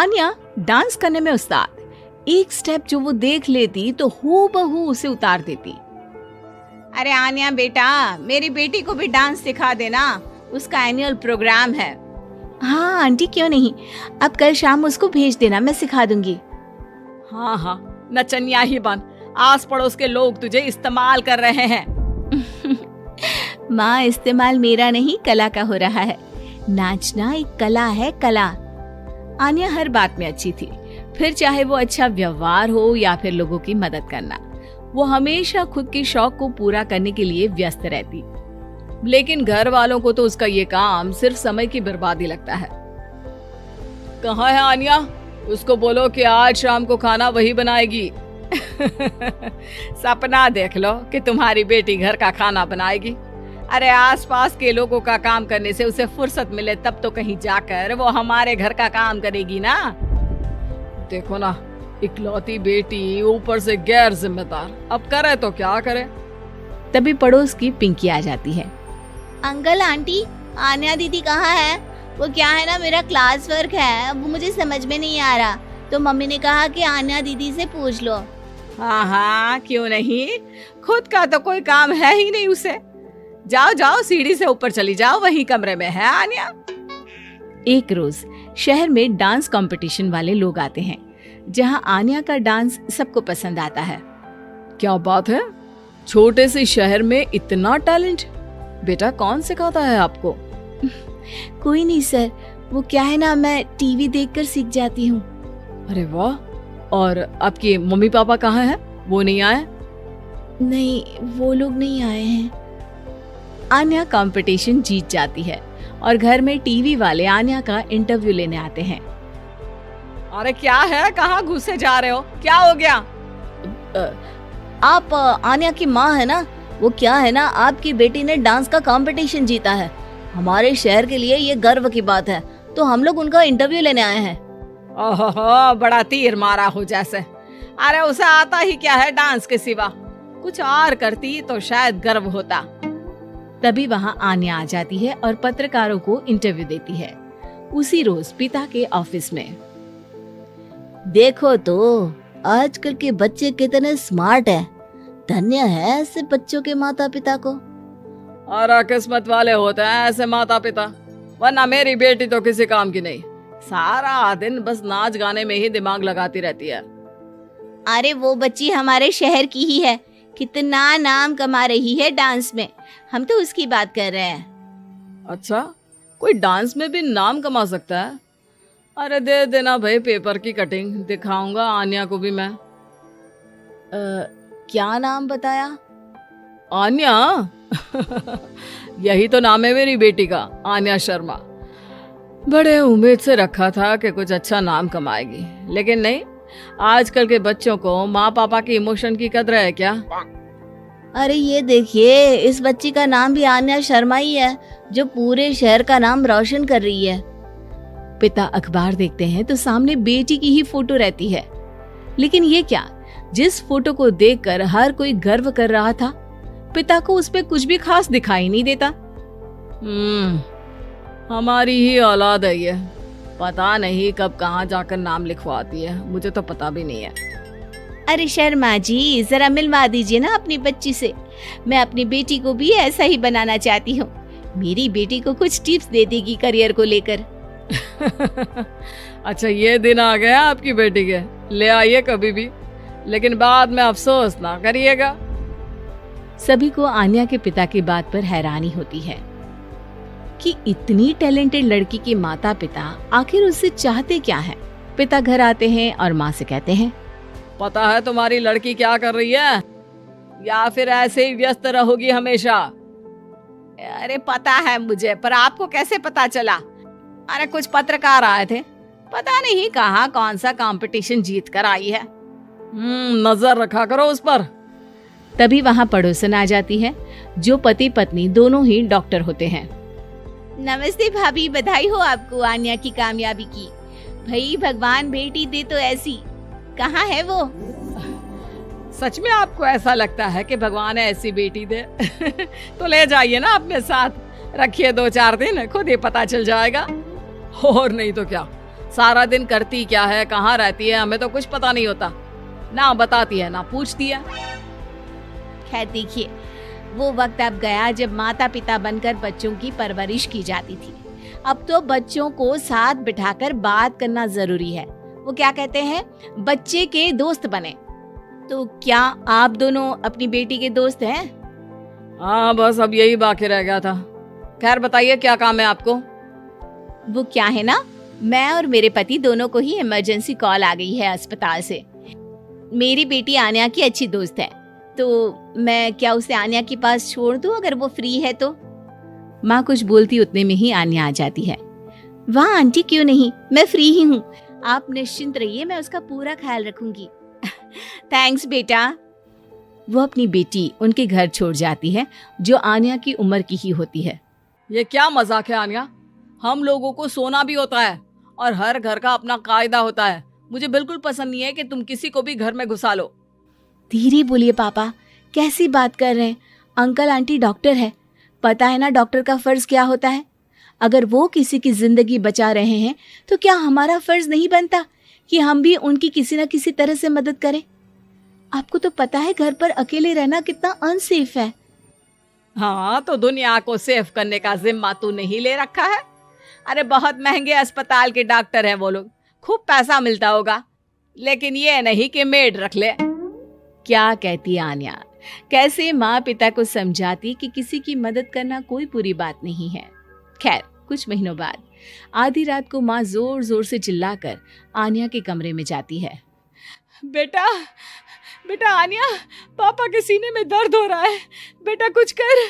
Anya dance करने में उस्ताद। एक स्टेप जो वो देख लेती तो हूबहू उसे उतार देती। अरे आन्या बेटा, मेरी बेटी को भी डांस सिखा देना, उसका एनुअल प्रोग्राम है। हाँ आंटी क्यों नहीं, अब कल शाम उसको भेज देना, मैं सिखा दूंगी। हाँ हाँ, नचनिया ही बन, आस पड़ोस के लोग तुझे इस्तेमाल कर रहे हैं। माँ, इस्तेमाल मेरा नहीं कला का हो रहा है। नाचना एक कला है, कला। आन्या हर बात में अच्छी थी, फिर चाहे वो अच्छा व्यवहार हो या फिर लोगों की मदद करना। वो हमेशा खुद के शौक को पूरा करने के लिए व्यस्त रहती, लेकिन घर वालों को तो उसका ये काम सिर्फ समय की बर्बादी लगता है। कहाँ है आन्या? उसको बोलो कि आज शाम को खाना वही बनाएगी। सपना देख लो कि तुम्हारी बेटी घर का खाना बनाएगी। अरे आसपास के लोगों का काम करने से उसे फुर्सत मिले तब तो कहीं जाकर वो हमारे घर का काम करेगी ना। देखो ना, इकलौती बेटी, ऊपर से गैर जिम्मेदार, अब करे तो क्या करे। तभी पड़ोस की पिंकी आ जाती है। अंकल आंटी, आन्या दीदी कहाँ है? वो क्या है ना, मेरा क्लास वर्क है, वो मुझे समझ में नहीं आ रहा, तो मम्मी ने कहा कि आन्या दीदी से पूछ लो। हाँ हाँ, क्यों नहीं, खुद का तो कोई काम है ही नहीं उसे। जाओ जाओ, सीढ़ी से ऊपर चली जाओ, वही कमरे में है आन्या। एक रोज शहर में डांस कंपटीशन वाले लोग आते हैं, जहां आन्या का डांस सबको पसंद आता है। क्या बात है, छोटे से शहर में इतना टैलेंट? बेटा कौन सिखाता है आपको? कोई नहीं सर, वो क्या है ना, मैं टीवी देखकर सीख जाती हूँ। अरे वाह, और आपके मम्मी पापा कहाँ हैं? वो नहीं आए? नहीं, वो लोग नहीं आए हैं। आन्या कंपटीशन जीत जाती है और घर में टीवी वाले आन्या का इंटरव्यू लेने आते हैं। अरे क्या है, कहाँ घुसे जा रहे हो, क्या हो गया? आप आन्या की माँ है ना? वो क्या है ना, आपकी बेटी ने डांस का कंपटीशन जीता है, हमारे शहर के लिए ये गर्व की बात है, तो हम लोग उनका इंटरव्यू लेने आए हैं। ओहो, बड़ा तीर मारा हो जैसे। अरे उसे आता ही क्या है डांस के सिवा, कुछ और करती तो शायद गर्व होता। तभी वहाँ आन्या आ जाती है और पत्रकारों को इंटरव्यू देती है। उसी रोज पिता के ऑफिस में। देखो तो आजकल के बच्चे कितने स्मार्ट हैं, धन्य है ऐसे बच्चों के माता पिता को। और किस्मत वाले होते हैं ऐसे माता पिता, वरना मेरी बेटी तो किसी काम की नहीं, सारा दिन बस नाच गाने में ही दिमाग लगाती रहती है। अरे वो बच्ची हमारे शहर की ही है, कितना नाम कमा रही है डांस में, हम तो उसकी बात कर रहे हैं। अच्छा, कोई डांस में भी नाम कमा सकता है? अरे दे देना भाई पेपर की कटिंग, दिखाऊंगा आन्या को भी मैं। क्या नाम बताया? आन्या? यही तो नाम है मेरी बेटी का, आन्या शर्मा। बड़े उम्मीद से रखा था कि कुछ अच्छा नाम कमाएगी, लेकिन नहीं, आजकल के बच्चों को माँ पापा की इमोशन की कदर है क्या? अरे ये देखिए, इस बच्ची का नाम भी आन्या शर्मा ही है, जो पूरे शहर का नाम रोशन कर रही है। पिता अखबार देखते हैं तो सामने बेटी की ही फोटो रहती है, लेकिन ये क्या, जिस फोटो को देखकर हर कोई गर्व कर रहा था, पिता को उस पे कुछ भी खास दिखाई नहीं देता। हमारी ही औलाद है ये, पता नहीं कब कहाँ जाकर नाम लिखवाती है, मुझे तो पता भी नहीं है। अरे शर्मा जी, जरा मिलवा दीजिए ना अपनी बच्ची से, मैं अपनी बेटी को भी ऐसा ही बनाना चाहती हूँ, मेरी बेटी को कुछ टिप्स दे देगी करियर को लेकर। अच्छा, ये दिन आ गया आपकी बेटी के, ले आइए कभी भी, लेकिन बाद में अफसोस ना करिएगा। सभी को आन्या के पिता की बात पर हैरानी होती है कि इतनी टैलेंटेड लड़की के माता पिता आखिर उससे चाहते क्या हैं। पिता घर आते हैं और माँ से कहते हैं, पता है तुम्हारी लड़की क्या कर रही है, या फिर ऐसे ही व्यस्त रहोगी हमेशा? अरे पता है मुझे, पर आपको कैसे पता चला? अरे कुछ पत्रकार आए थे, पता नहीं कहाँ कौन सा कंपटीशन जीत कर आई है। नजर रखा करो उस पर। तभी वहाँ पड़ोसन आ जाती है, जो पति पत्नी दोनों ही डॉक्टर होते हैं। नमस्ते भाभी, बधाई हो आपको आन्या की कामयाबी की। भाई भगवान बेटी दे तो ऐसी, कहाँ है वो? सच में आपको ऐसा लगता है कि भगवान ऐसी बेटी दे? तो ले जाइए ना अपने साथ, रखिए 2-4 दिन, खुद ही पता चल जाएगा। और नहीं तो क्या, सारा दिन करती क्या है, कहाँ रहती है, हमें तो कुछ पता नहीं होता। ना बताती है ना पूछती है। खैर देखिए, वो वक्त अब गया जब माता पिता बनकर बच्चों की परवरिश की जाती थी। अब तो बच्चों को साथ बिठाकर बात करना जरूरी है। वो क्या कहते हैं, बच्चे के दोस्त बने। तो क्या आप दोनों अपनी बेटी के दोस्त हैं? हाँ, बस अब यही बाकी रह गया था। खैर बताइए, क्या काम है आपको? वो क्या है ना, मैं और मेरे पति दोनों को ही इमरजेंसी कॉल आ गई है अस्पताल से। मेरी बेटी आन्या की अच्छी दोस्त है, तो मैं क्या उसे आन्या के पास छोड़ दूं अगर वो फ्री है तो? माँ कुछ बोलती उतने में ही आन्या आ जाती है। वाह आंटी, क्यों नहीं, मैं फ्री ही हूँ। आप निश्चिंत रहिए, मैं उसका पूरा ख्याल रखूंगी। थैंक्स बेटा। वो अपनी बेटी उनके घर छोड़ जाती है, जो आन्या की उम्र की ही होती है। ये क्या मजाक है आन्या? हम लोगों को सोना भी होता है और हर घर का अपना कायदा होता है। मुझे बिल्कुल पसंद नहीं है कि तुम किसी को भी घर में घुसा लो। धीरे बोलिए पापा, कैसी बात कर रहे हैं? अंकल आंटी डॉक्टर है, पता है ना डॉक्टर का फर्ज क्या होता है। अगर वो किसी की जिंदगी बचा रहे हैं तो क्या हमारा फर्ज नहीं बनता कि हम भी उनकी किसी न किसी तरह से मदद करें? आपको तो पता है घर पर अकेले रहना कितना अनसेफ है। हाँ, तो दुनिया को सेफ करने का जिम्मा तू नहीं ले रखा है? अरे बहुत महंगे अस्पताल के डॉक्टर हैं वो लोग, खूब पैसा मिलता होगा, लेकिन ये नहीं कि मेड रख ले। क्या कहती आन्या, कैसे माँ पिता को समझाती कि किसी की मदद करना कोई बुरी बात नहीं है। खैर कुछ महीनों बाद आधी रात को माँ जोर जोर से चिल्लाकर आन्या के कमरे में जाती है। बेटा बेटा आन्या, पापा के सीने में दर्द हो रहा है, बेटा कुछ कर।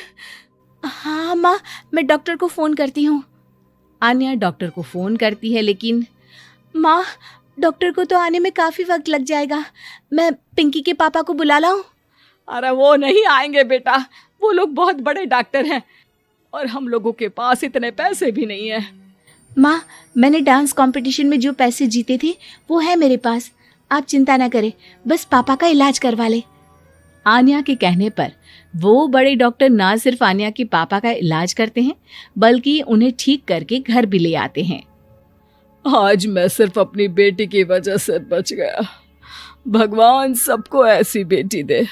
हाँ माँ, मैं डॉक्टर को फोन करती हूँ। आन्या डॉक्टर को फोन करती है, लेकिन माँ डॉक्टर को तो आने में काफी वक्त लग जाएगा, मैं पिंकी के पापा को बुला लाऊं? अरे वो नहीं आएंगे बेटा, वो लोग बहुत बड़े डॉक्टर हैं और हम लोगों के पास इतने पैसे भी नहीं है। माँ, मैंने डांस कंपटीशन में जो पैसे जीते थे वो है मेरे पास, आप चिंता ना करें, बस पापा का इलाज करवा ले। आन्या के कहने पर वो बड़े डॉक्टर ना सिर्फ आन्या के पापा का इलाज करते हैं, बल्कि उन्हें ठीक करके घर भी ले आते हैं। आज मैं सिर्फ अपनी बेटी की वजह से बच गया। भगवान सबको ऐसी बेटी दे।